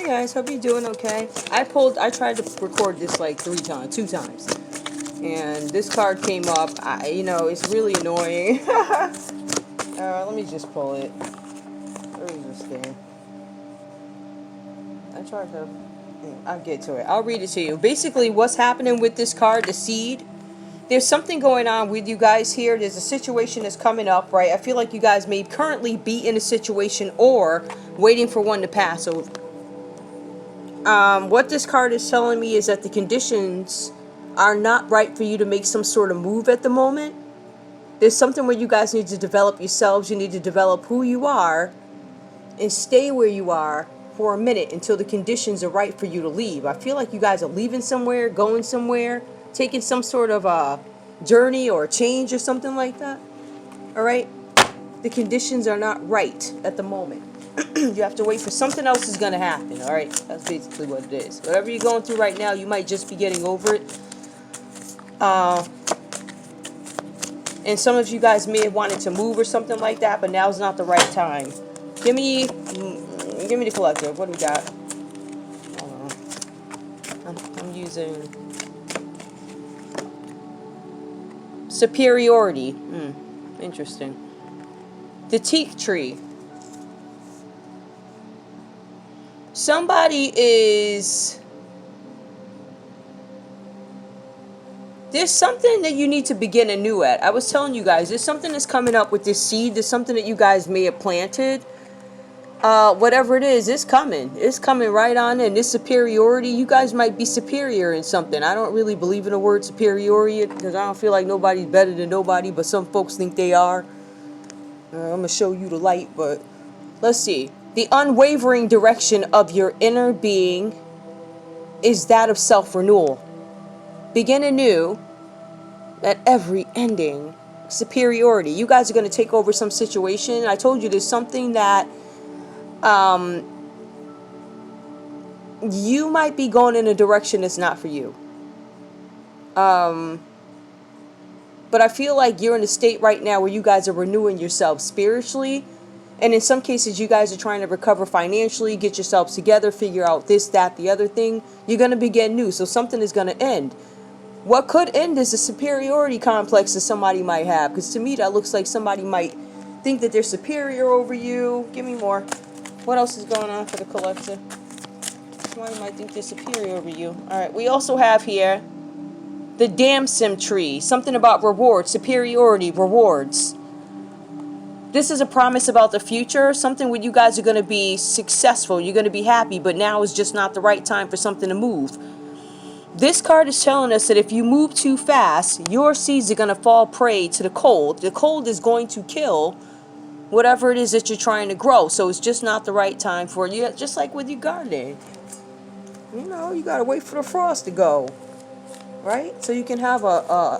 guys, hope you're doing okay. I tried to record this like 2 times. And this card came up. You know, it's really annoying. Let me just pull it. Where is this thing? I'll get to it. I'll read it to you. Basically, what's happening with this card, the seed, there's something going on with you guys here. There's a situation that's coming up, right? I feel like you guys may currently be in a situation or waiting for one to pass over. What this card is telling me is that the conditions are not right for you to make some sort of move at the moment. There's something where you guys need to develop yourselves. You need to develop who you are and stay where you are for a minute until the conditions are right for you to leave. I feel like you guys are leaving somewhere, going somewhere, taking some sort of a journey or a change or something like that. All right? The conditions are not right at the moment. You have to wait for something else is going to happen. All right? That's basically what it is. Whatever you're going through right now, you might just be getting over it. And some of you guys may have wanted to move or something like that, but now's not the right time. Give me the collective. What do we got? Hold on. I'm using superiority. Interesting. The teak tree. Somebody is... There's something that you need to begin anew at. I was telling you guys, there's something that's coming up with this seed. There's something that you guys may have planted. Whatever it is, it's coming. It's coming right on in. This superiority, you guys might be superior in something. I don't really believe in the word superiority because I don't feel like nobody's better than nobody, but some folks think they are. I'm going to show you the light, but let's see. The unwavering direction of your inner being is that of self-renewal. Begin anew at every ending. Superiority. You guys are going to take over some situation. I told you there's something that you might be going in a direction that's not for you. But I feel like you're in a state right now where you guys are renewing yourselves spiritually. And in some cases, you guys are trying to recover financially, get yourselves together, figure out this, that, the other thing. You're going to begin new. So something is going to end. What could end is a superiority complex that somebody might have. Because to me, that looks like somebody might think that they're superior over you. Give me more. What else is going on for the collector? Somebody might think they're superior over you. All right. We also have here the symmetry. Something about rewards, superiority, rewards. This is a promise about the future. Something where you guys are going to be successful. You're going to be happy. But now is just not the right time for something to move. This card is telling us that if you move too fast, your seeds are going to fall prey to the cold. The cold is going to kill whatever it is that you're trying to grow. So it's just not the right time for you. Just like with your gardening. You know, you got to wait for the frost to go. Right? So you can have a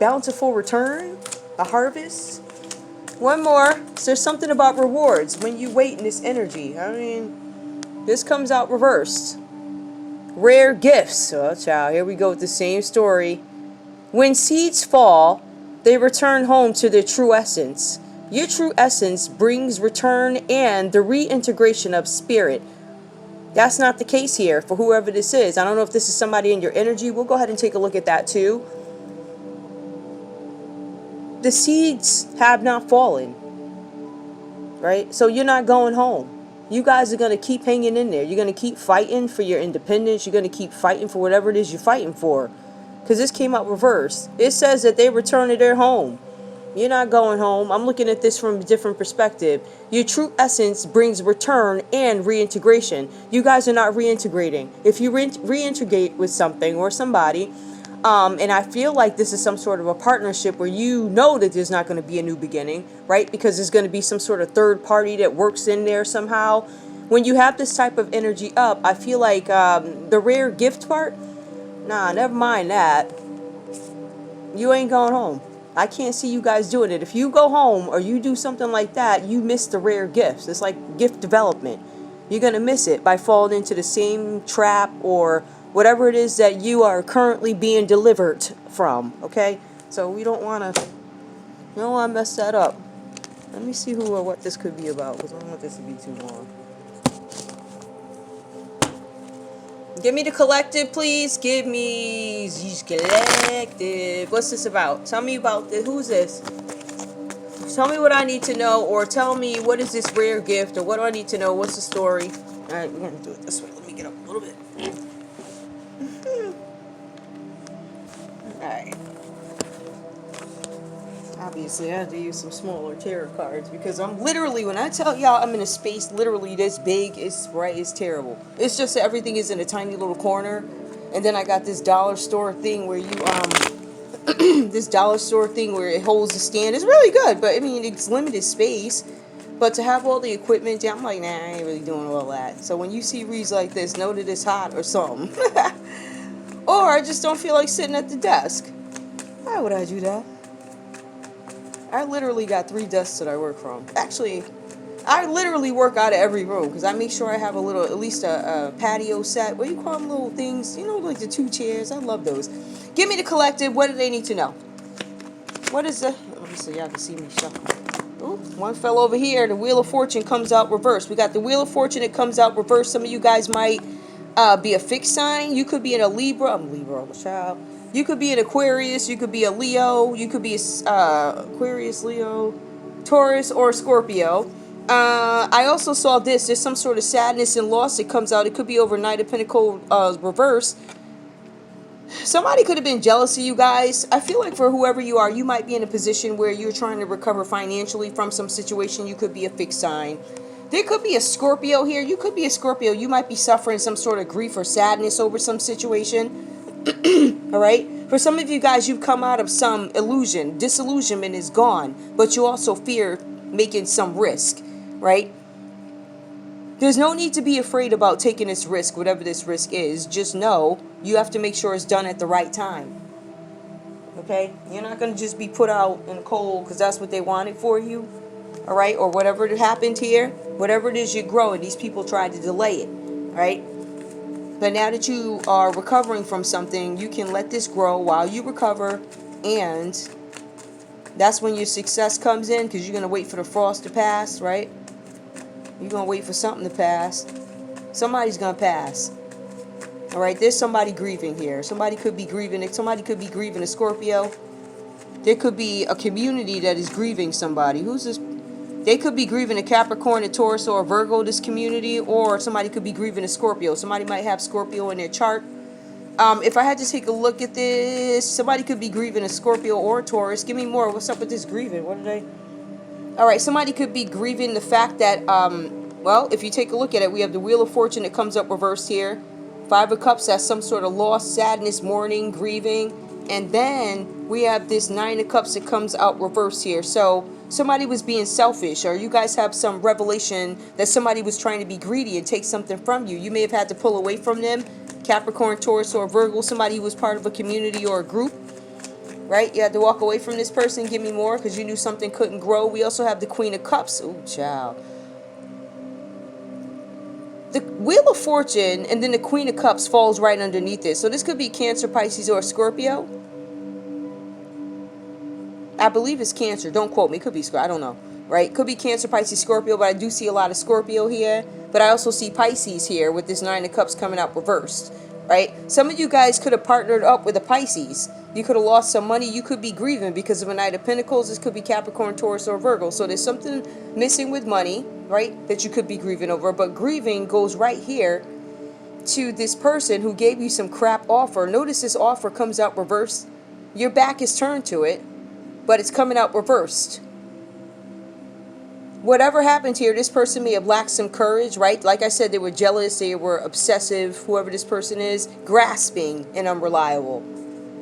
bountiful return, a harvest. One more. So there's something about rewards when you wait in this energy. I mean, this comes out reversed. Rare gifts. Oh, child, here we go with the same story. When seeds fall, they return home to their true essence. Your true essence brings return and the reintegration of spirit. That's not the case here for whoever this is. I don't know if this is somebody in your energy. We'll go ahead and take a look at that too. The seeds have not fallen. Right? So you're not going home. You guys are going to keep hanging in there. You're going to keep fighting for your independence. You're going to keep fighting for whatever it is you're fighting for. Because this came out reversed. It says that they return to their home. You're not going home. I'm looking at this from a different perspective. Your true essence brings return and reintegration. You guys are not reintegrating. If you reintegrate with something or somebody, and I feel like this is some sort of a partnership where you know that there's not going to be a new beginning, right? Because there's going to be some sort of third party that works in there somehow. When you have this type of energy up, I feel like the rare gift part, nah, never mind that. You ain't going home. I can't see you guys doing it. If you go home or you do something like that, you miss the rare gifts. It's like gift development. You're going to miss it by falling into the same trap or whatever it is that you are currently being delivered from, okay? So we don't want to mess that up. Let me see who or what this could be about, because I don't want this to be too long. Give me the collective, please. Give me the collective. What's this about? Tell me about this. Who's this? Tell me what I need to know, or tell me what is this rare gift, or what do I need to know? What's the story? All right, we're going to do it this way. Let me get up a little bit. All right. Obviously, I have to use some smaller tarot cards because I'm literally, when I tell y'all I'm in a space literally this big, it's right, it's terrible. It's just that everything is in a tiny little corner, and then I got this dollar store thing where you this dollar store thing where it holds the stand. It's really good, but I mean it's limited space. But to have all the equipment down, I'm like, nah, I ain't really doing all that. So when you see reads like this, know that it's hot or something. Or I just don't feel like sitting at the desk. Why would I do that? I literally got 3 desks that I work from. Actually, I literally work out of every room because I make sure I have a little, at least a patio set. What do you call them, little things? You know, like the 2 chairs. I love those. Give me the collective. What do they need to know? What is the... Let me see. Y'all can see me shuffle. Ooh, one fell over here. The Wheel of Fortune comes out reversed. We got the Wheel of Fortune. It comes out reversed. Some of you guys might be a fixed sign. You could be in a Libra. I'm a Libra, I'm a child. You could be an Aquarius. You could be a Leo. You could be a Aquarius, Leo, Taurus, or Scorpio. I also saw this. There's some sort of sadness and loss that comes out. It could be over Knight of Pentacles reverse. Somebody could have been jealous of you guys. I feel like for whoever you are, you might be in a position where you're trying to recover financially from some situation. You could be a fixed sign. There could be a Scorpio here. You could be a Scorpio. You might be suffering some sort of grief or sadness over some situation. All right? For some of you guys, you've come out of some illusion. Disillusionment is gone. But you also fear making some risk. Right? There's no need to be afraid about taking this risk, whatever this risk is. Just know you have to make sure it's done at the right time. Okay? You're not going to just be put out in the cold because that's what they wanted for you. All right? Or whatever happened here. Whatever it is you're growing, these people tried to delay it. All right? But now that you are recovering from something, you can let this grow while you recover. And that's when your success comes in because you're going to wait for the frost to pass, right? You're going to wait for something to pass. Somebody's going to pass. All right, there's somebody grieving here. Somebody could be grieving. Somebody could be grieving a Scorpio. There could be a community that is grieving somebody. Who's this? They could be grieving a Capricorn, a Taurus, or a Virgo, this community. Or somebody could be grieving a Scorpio. Somebody might have Scorpio in their chart. If I had to take a look at this, somebody could be grieving a Scorpio or a Taurus. Give me more. What's up with this grieving? What did I... All right, somebody could be grieving the fact that, well, if you take a look at it, we have the Wheel of Fortune that comes up reversed here. 5 of Cups, that's some sort of loss, sadness, mourning, grieving. And then we have this 9 of Cups that comes out reversed here. So somebody was being selfish, or you guys have some revelation that somebody was trying to be greedy and take something from you. You may have had to pull away from them. Capricorn, Taurus, or Virgo, somebody who was part of a community or a group. Right? You had to walk away from this person. Give me more because you knew something couldn't grow. We also have the Queen of Cups. Ooh, child. The Wheel of Fortune and then the Queen of Cups falls right underneath it. So this could be Cancer, Pisces, or Scorpio. I believe it's Cancer. Don't quote me. It could be Scorpio. I don't know. Right? Could be Cancer, Pisces, Scorpio. But I do see a lot of Scorpio here. But I also see Pisces here with this 9 of Cups coming out reversed. Right? Some of you guys could have partnered up with a Pisces. You could have lost some money. You could be grieving because of a Knight of Pentacles. This could be Capricorn, Taurus, or Virgo. So there's something missing with money, right, that you could be grieving over. But grieving goes right here to this person who gave you some crap offer. Notice this offer comes out reversed. Your back is turned to it, but it's coming out reversed. Whatever happened here, this person may have lacked some courage, right? Like I said, they were jealous, they were obsessive, whoever this person is, grasping and unreliable.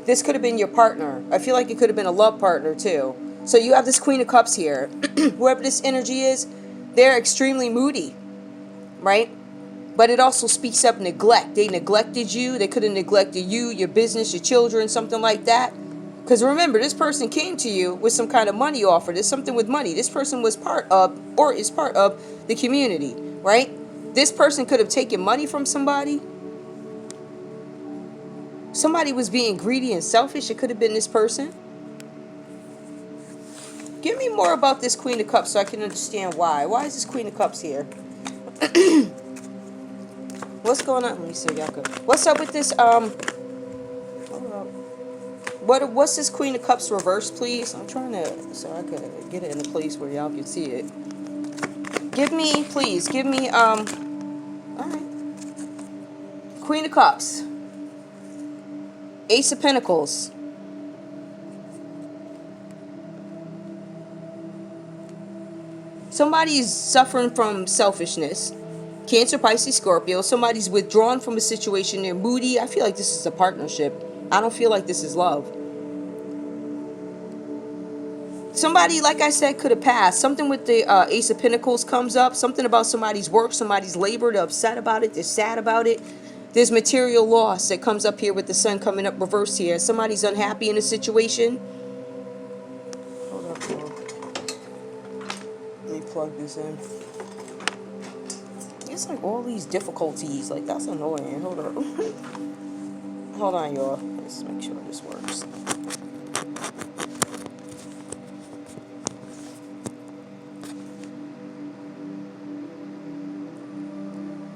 This could have been your partner. I feel like it could have been a love partner too. So you have this Queen of Cups here. Whoever this energy is, they're extremely moody, right? But it also speaks up neglect. They neglected you. They could have neglected you, your business, your children, something like that. Because remember, this person came to you with some kind of money offer. There's something with money. This person was part of, or is part of, the community, right? This person could have taken money from somebody. Somebody was being greedy and selfish. It could have been this person. Give me more about this Queen of Cups so I can understand why. Why is this Queen of Cups here? What What's going on? Let me see, y'all could. What's up with this? Hold up. What's this Queen of Cups reverse, please? I'm trying to, so I could get it in a place where y'all can see it. Give me, please, give me, all right. Queen of Cups. Ace of Pentacles. Somebody's suffering from selfishness. Cancer, Pisces, Scorpio. Somebody's withdrawn from a situation. They're moody. I feel like this is a partnership. I don't feel like this is love. Somebody, like I said, could have passed. Something with the Ace of Pentacles comes up. Something about somebody's work, somebody's labor. They're upset about it. They're sad about it. There's material loss that comes up here with the sun coming up reverse here. Somebody's unhappy in a situation. Hold up, bro. Let me plug this in. It's like all these difficulties. Like, that's annoying. Hold up. Hold on, y'all. Let's make sure this works.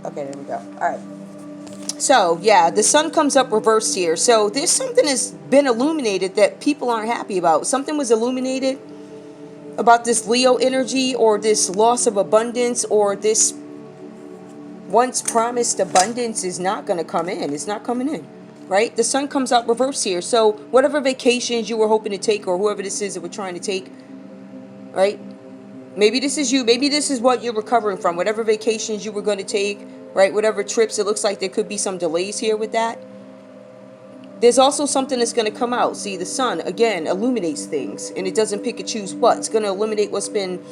Okay, there we go. All right. So, yeah, the sun comes up reversed here. So, there's something that's been illuminated that people aren't happy about. Something was illuminated about this Leo energy, or this loss of abundance, or this once promised abundance is not going to come in. It's not coming in, right? The sun comes out reversed here. So, whatever vacations you were hoping to take, or whoever this is that we're trying to take, right? Maybe this is you. Maybe this is what you're recovering from. Whatever vacations you were going to take, right? Whatever trips. It looks like there could be some delays here with that. There's also something that's going to come out. See, the sun, again, illuminates things. And it doesn't pick and choose what. It's going to illuminate what's been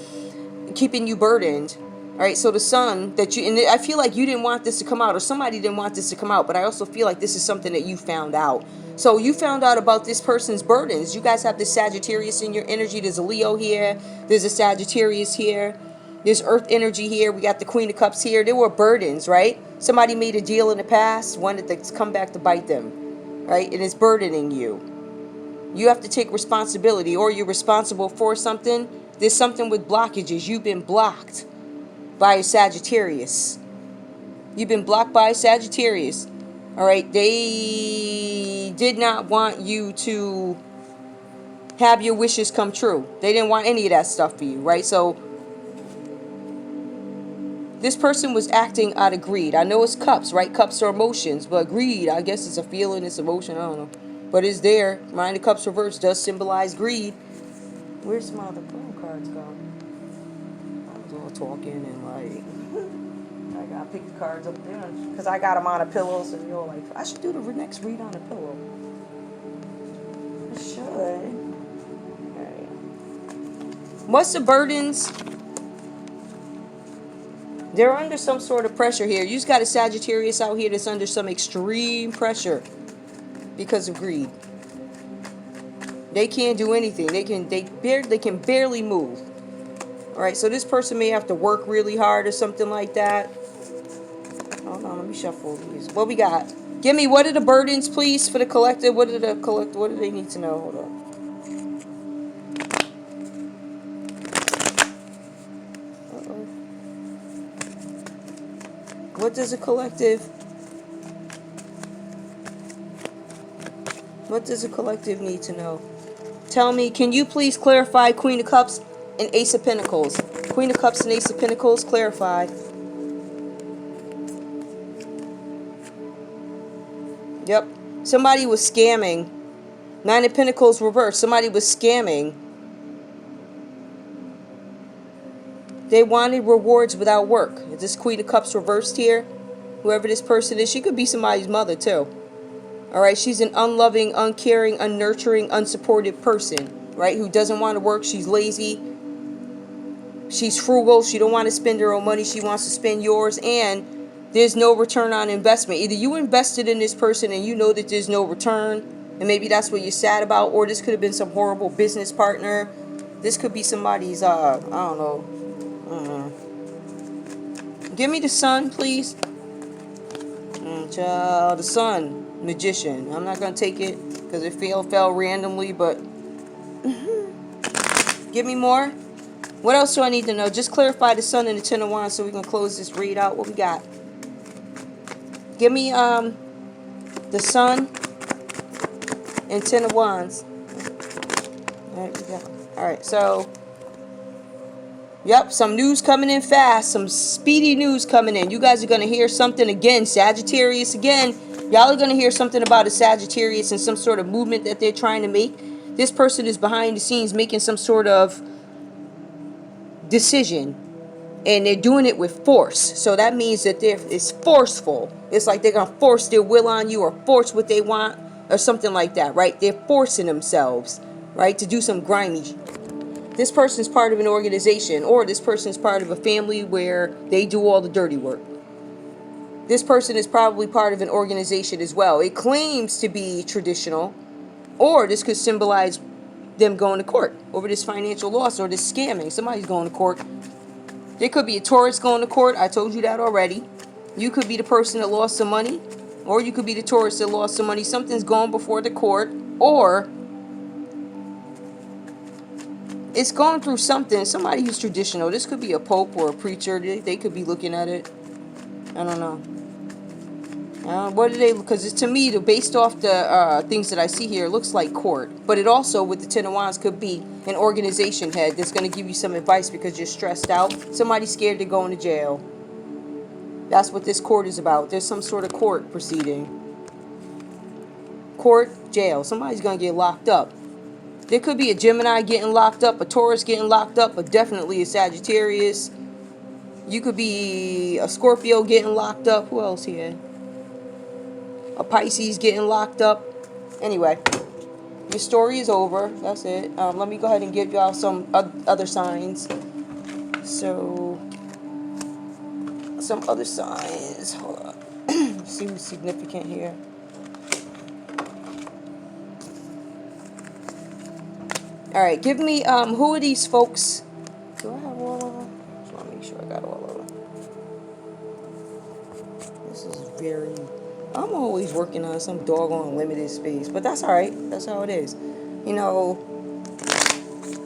keeping you burdened. All right, so the sun that you... And I feel like you didn't want this to come out. Or somebody didn't want this to come out. But I also feel like this is something that you found out. So you found out about this person's burdens. You guys have this Sagittarius in your energy. There's a Leo here. There's a Sagittarius here. There's Earth energy here. We got the Queen of Cups here. There were burdens, right? Somebody made a deal in the past, wanted to come back to bite them, right? And it's burdening you. You have to take responsibility, or you're responsible for something. There's something with blockages. You've been blocked by a Sagittarius. You've been blocked by a Sagittarius. All right, they did not want you to have your wishes come true. They didn't want any of that stuff for you, right? So this person was acting out of greed. I know it's cups, right? Cups are emotions, but greed, I guess it's a feeling, it's emotion, I don't know. But it's there. Nine of Cups reverse does symbolize greed. Where's my other playing cards go? I was all talking and like... I gotta pick the cards up there because I got them on a pillow. So you're like, I should do the next read on a pillow. I should. Okay. What's the burdens? They're under some sort of pressure here. You just got a Sagittarius out here that's under some extreme pressure because of greed. They can't do anything. They can barely move. All right. So this person may have to work really hard or something like that. Hold on, let me shuffle these. What we got? Give me, what are the burdens, please, for the collective? What do they need to know? Hold on. Uh-oh. What does a collective... What does a collective need to know? Tell me, can you please clarify Queen of Cups and Ace of Pentacles? Queen of Cups and Ace of Pentacles, clarify. Yep. Somebody was scamming. Nine of Pentacles reversed. Somebody was scamming. They wanted rewards without work. Is this Queen of Cups reversed here? Whoever this person is, she could be somebody's mother too. Alright, she's an unloving, uncaring, unnurturing, unsupported person. Right? Who doesn't want to work. She's lazy. She's frugal. She don't want to spend her own money. She wants to spend yours. And there's no return on investment. Either you invested in this person and you know that there's no return, and maybe that's what you're sad about, or this could have been some horrible business partner. This could be somebody's, I don't know. Give me the sun, please. Child, the sun, magician. I'm not going to take it because it fell randomly, but give me more. What else do I need to know? Just clarify the sun and the Ten of Wands so we can close this read out. What we got? Give me the Sun and Ten of Wands. There you go. All right, so yep, some news coming in fast, some speedy news coming in. You guys are going to hear something again, Sagittarius again. Y'all are going to hear something about a Sagittarius and some sort of movement that they're trying to make. This person is behind the scenes making some sort of decision, and they're doing it with force. So that means that it's forceful. It's like they're going to force their will on you, or force what they want, or something like that, right? They're forcing themselves, right, to do some grimy. This person is part of an organization, or this person is part of a family where they do all the dirty work. This person is probably part of an organization as well. It claims to be traditional, or this could symbolize them going to court over this financial loss or this scamming. Somebody's going to court. There could be a Taurus going to court. I told you that already. You could be the person that lost some money, or you could be the Taurus that lost some money. Something's going before the court, or it's going through something. Somebody who's traditional. This could be a pope or a preacher. They could be looking at it. I don't know. What do they? Because to me, based off the things that I see here, it looks like court. But it also, with the Ten of Wands, could be an organization head that's going to give you some advice because you're stressed out. Somebody's scared to go into jail. That's what this court is about. There's some sort of court proceeding. Court, jail. Somebody's going to get locked up. There could be a Gemini getting locked up, a Taurus getting locked up, but definitely a Sagittarius. You could be a Scorpio getting locked up. Who else here? A Pisces getting locked up. Anyway, your story is over. That's it. Let me go ahead and give y'all some other signs. So, some other signs. Hold on. Let's see who's significant here. All right, give me, who are these folks? Do I have all of them? Just want to make sure I got all of them. This is very... I'm always working on some doggone limited space, but that's all right. That's how it is. You know,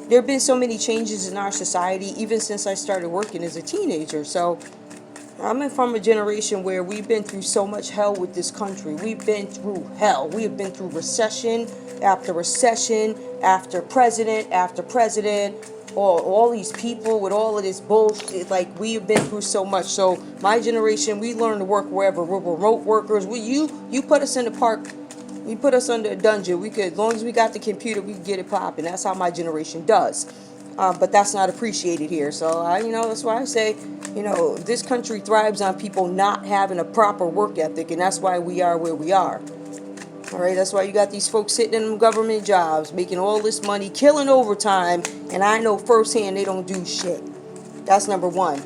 there have been so many changes in our society, even since I started working as a teenager. So I'm from a generation where we've been through so much hell with this country. We've been through hell. We have been through recession after president after president. All these people with all of this bullshit, like, we have been through so much. So my generation, we learned to work wherever. We're remote workers. You put us in the park, you put us under a dungeon. We could, as long as we got the computer, we could get it popping. That's how my generation does. But that's not appreciated here. So that's why I say, this country thrives on people not having a proper work ethic, and that's why we are where we are. All right, that's why you got these folks sitting in government jobs, making all this money, killing overtime, and I know firsthand they don't do shit. That's number one.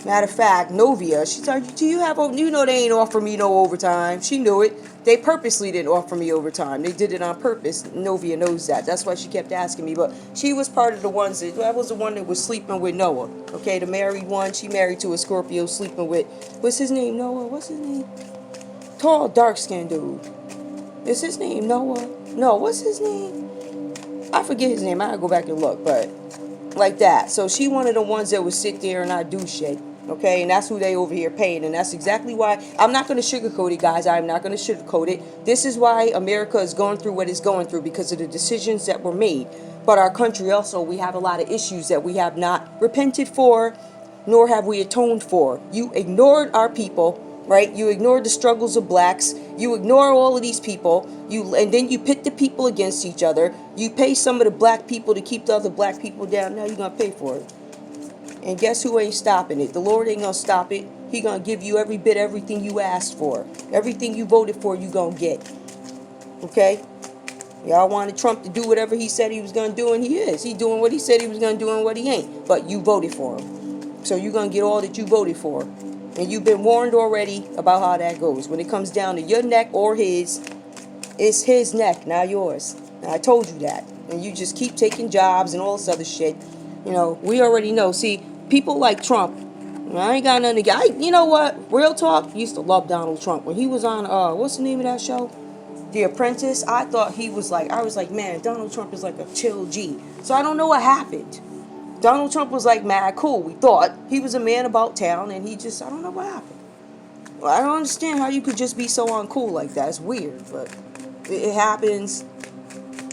Matter of fact, Novia, she told you, they ain't offer me no overtime. She knew it. They purposely didn't offer me overtime. They did it on purpose. Novia knows that. That's why she kept asking me. But she was part of the ones that was the one that was sleeping with Noah. Okay, the married one. She married to a Scorpio, sleeping with, what's his name? Noah. What's his name? Tall, dark-skinned dude. Is his name Noah? No, what's his name? I forget his name. I gotta go back and look, but like that. So she one of the ones that would sit there and not do shit. Okay, and that's who they over here paying, and that's exactly why I'm not going to sugarcoat it, guys. I'm not going to sugarcoat it. This is why America is going through what it's going through, because of the decisions that were made. But our country also, we have a lot of issues that we have not repented for, nor have we atoned for. You ignored our people. Right? You ignore the struggles of blacks. You ignore all of these people. And then you pit the people against each other. You pay some of the black people to keep the other black people down. Now you're going to pay for it. And guess who ain't stopping it? The Lord ain't going to stop it. He going to give you everything you asked for. Everything you voted for, you going to get. Okay? Y'all wanted Trump to do whatever he said he was going to do, and he is. He doing what he said he was going to do and what he ain't. But you voted for him. So you're going to get all that you voted for. And you've been warned already about how that goes. When it comes down to your neck or his, it's his neck, not yours. And I told you that. And you just keep taking jobs and all this other shit. We already know. See, people like Trump, I ain't got nothing to get. You know what? Real talk, I used to love Donald Trump. When he was on, what's the name of that show? The Apprentice. I was like, man, Donald Trump is like a chill G. So I don't know what happened. Donald Trump was like mad cool. We thought he was a man about town, and I don't know what happened. I don't understand how you could just be so uncool like that. It's weird, but it happens.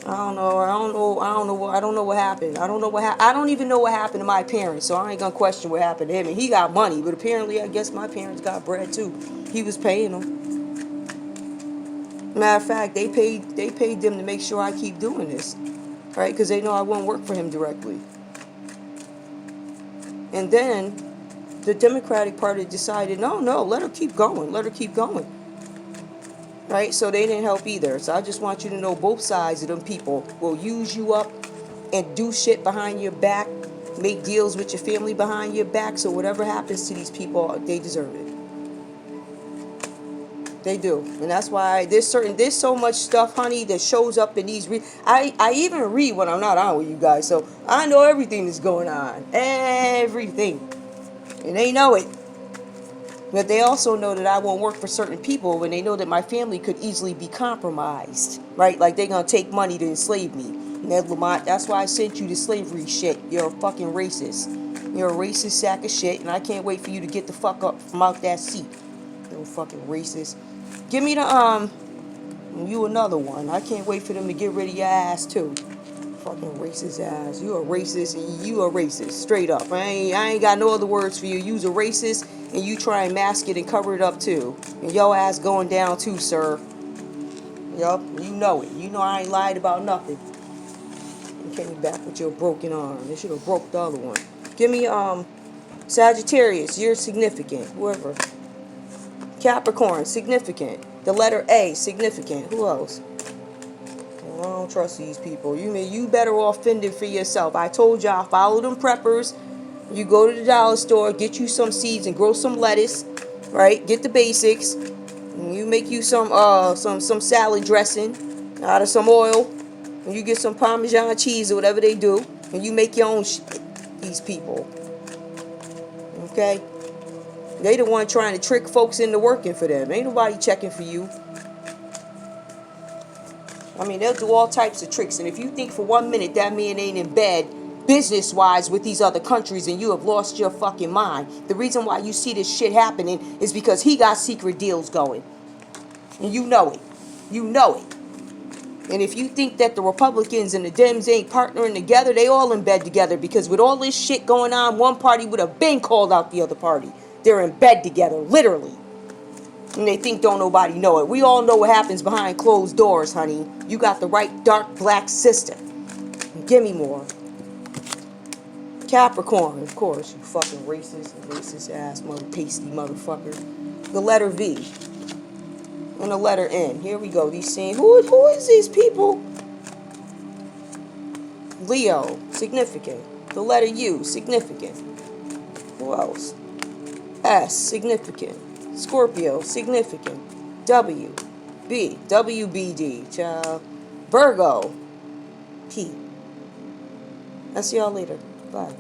I don't know. I don't know. I don't know. I don't know what happened. I don't know what I don't even know what happened to my parents. So I ain't gonna question what happened to him. And he got money, but apparently, I guess my parents got bread too. He was paying them. Matter of fact, they paid them to make sure I keep doing this, right? Because they know I won't work for him directly. And then the Democratic Party decided, no, let her keep going. Let her keep going. Right? So they didn't help either. So I just want you to know both sides of them people will use you up and do shit behind your back, make deals with your family behind your back. So whatever happens to these people, they deserve it. They do. And that's why there's so much stuff, honey, that shows up in these I even read when I'm not on with you guys. So I know everything that's going on. Everything. And they know it. But they also know that I won't work for certain people when they know that my family could easily be compromised. Right? Like they're going to take money to enslave me. Ned Lamont, that's why I sent you the slavery shit. You're a fucking racist. You're a racist sack of shit. And I can't wait for you to get the fuck up from out that seat. Little fucking racist. Give me the, you another one. I can't wait for them to get rid of your ass too. Fucking racist ass. You a racist and you a racist. Straight up. I ain't got no other words for you. You's a racist and you try and mask it and cover it up too. And your ass going down too, sir. Yup, you know it. You know I ain't lied about nothing. You came back with your broken arm. They should have broke the other one. Give me, Sagittarius. You're significant. Whoever. Capricorn, significant. The letter A, significant. Who else? Well, I don't trust these people. You better off fending for yourself. I told y'all, follow them preppers. You go to the dollar store, get you some seeds and grow some lettuce, right? Get the basics. And you make you some salad dressing out of some oil. And you get some Parmesan cheese or whatever they do. And you make your own shit. These people. Okay? They the one trying to trick folks into working for them. Ain't nobody checking for you. I mean, they'll do all types of tricks. And if you think for 1 minute that man ain't in bed business-wise with these other countries, and you have lost your fucking mind. The reason why you see this shit happening is because he got secret deals going. And you know it. You know it. And if you think that the Republicans and the Dems ain't partnering together, they all in bed together. Because with all this shit going on, one party would have been called out the other party. They're in bed together, literally. And they think don't nobody know it. We all know what happens behind closed doors, honey. You got the right dark black sister. Give me more. Capricorn, of course, you fucking racist ass pasty motherfucker. The letter V. And the letter N. Here we go. These same. Who is these people? Leo, significant. The letter U, significant. Who else? S, significant. Scorpio, significant. W, B, WBD, child. Virgo, P. I'll see y'all later. Bye.